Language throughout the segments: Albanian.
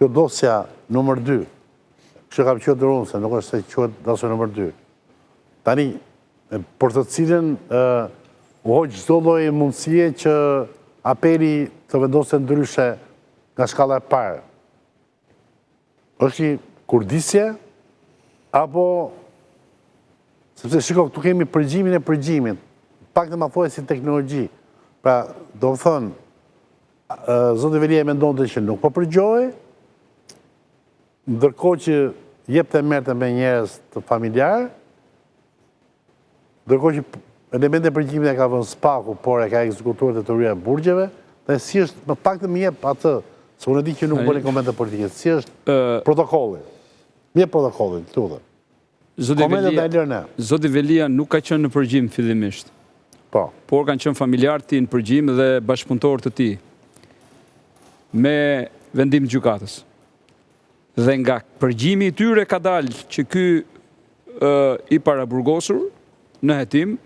kjo dosja nëmër 2, kështë kam qëtë dërun, se nuk është se qëtë dosja nëmër 2, tani, për të cilën u hoqë çdo lloj mundësie që apeli të vendoset ndryshe nga shkalla e parë. Është një kurdisje, apo, sepse shiko, këtu kemi përgjimin e përgjimit, pak të ma thojë si teknologji. Pra, do më thënë, Zoti Velia e mendonte që nuk po përgjoj, ndërkohë që jep të merte me njerëz të familjarë, ndërkohë që elemente përgjimit e ka vënë Spaku, por e ka ekzekutuar të teoria e burgjeve, dhe si është, më pak të më jep atë, se unë e di që nuk bëni komente politike, si është protokolli. Mje protokolli, të dhe. Zoti Velia nuk ka qenë në përgjim fillimisht. Po. Por kanë qenë familjarë ti në përgjim dhe bashkëpunëtor të ti me vendim gjykatës. Dhe nga përgjimi i tyre ka dalë që ky i paraburgosur në hetim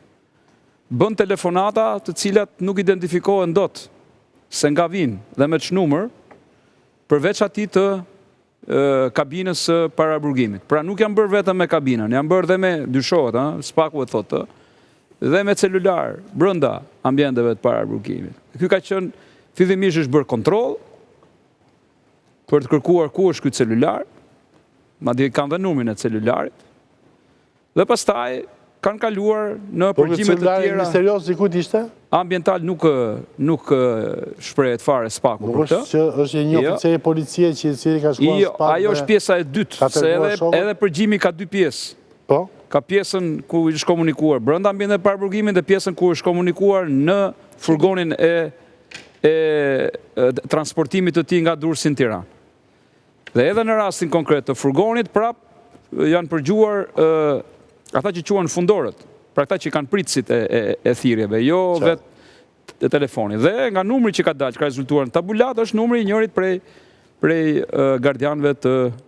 bën telefonata të cilat nuk identifikohen dot se nga vinë dhe me çnumër përveç atij të kabinës së paraburgimit. Pra nuk janë bërë vetëm me kabinën, janë bërë dhe me dyshohet, Spaku e thotë, dhe me celular brenda ambienteve të paraburgimit. Ky ka qenë fillimisht është bërë kontroll për të kërkuar ku është ky celular, madje kanë dhe numrin e celularit. Dhe pastaj kanë kaluar në përgjime të tjera. Celulari misterios i kujt ishte? Ambiental nuk shprehet fare Spaku për këtë. Është një oficer i policie që i cili ka shkuar Spaku. Ajo është pjesa e dytë, se edhe përgjimi ka dy pjesë. Po? Ka pjesën ku është komunikuar brenda ambientit të paraburgimit dhe pjesën ku është komunikuar në furgonin e transportimit të tij nga Durrësi në Tiranë. Dhe edhe në rastin konkret të furgonit, prap janë përgjuar ata që quhen fundorët, pra ata që kanë pritësit e thirrjeve, jo vetë telefoni. Dhe nga numri që ka dalë, që ka rezultuar në tabulat, është numri i njërit prej gardianëve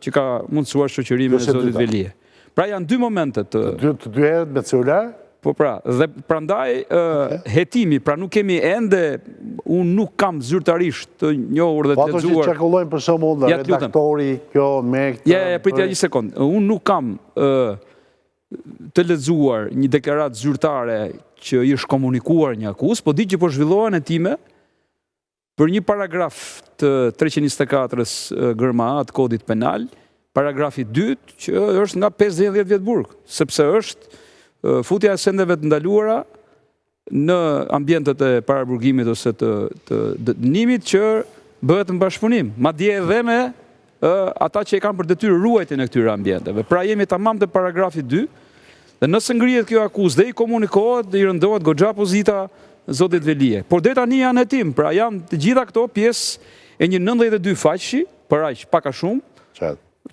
që ka mundësuar shoqërimin e Zotit Velie. Pra janë dy momentet. Të dy herët me celular? Po pra, dhe prandaj hetimi, pra nuk kemi ende, unë nuk kam zyrtarisht të njohur dhe të lexuar. Po ato që çarkullojnë për shembull redaktori, kjo me këtë. Ja, pritja një sekond. Unë nuk kam të lexuar një deklaratë zyrtare që i është komunikuar një akuzë, po di që po zhvillohen hetime për një paragraf të 324-s gërma A të kodit penal, paragrafi 2, që është nga 50 vjet burg, sepse është futja e sendeve të ndaluara në ambientet e paraburgimit ose të dënimit që bëhet në bashkëpunim, madje edhe me ata që e kanë për detyrë ruajtjen e këtyre ambienteve. Pra jemi tamam te paragrafi 2, dhe nëse ngrihet kjo akuzë dhe i komunikohet dhe i rëndohet goxha pozita Zotit Velie. Por deri tani janë hetim, pra janë të gjitha këto pjesë e një 92 faqi, për aq pak a shumë,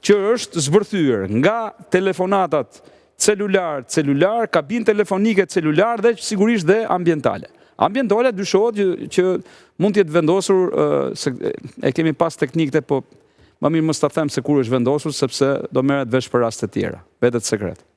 që është zbërthyer nga telefonatat celular, kabinë telefonike celular dhe sigurisht dhe ambientale. Ambientale dyshohet që mund të jetë vendosur, e kemi pas teknikte, po më mirë mos ta them se kur është vendosur, sepse do merret vesh për raste të tjera, vetet sekret.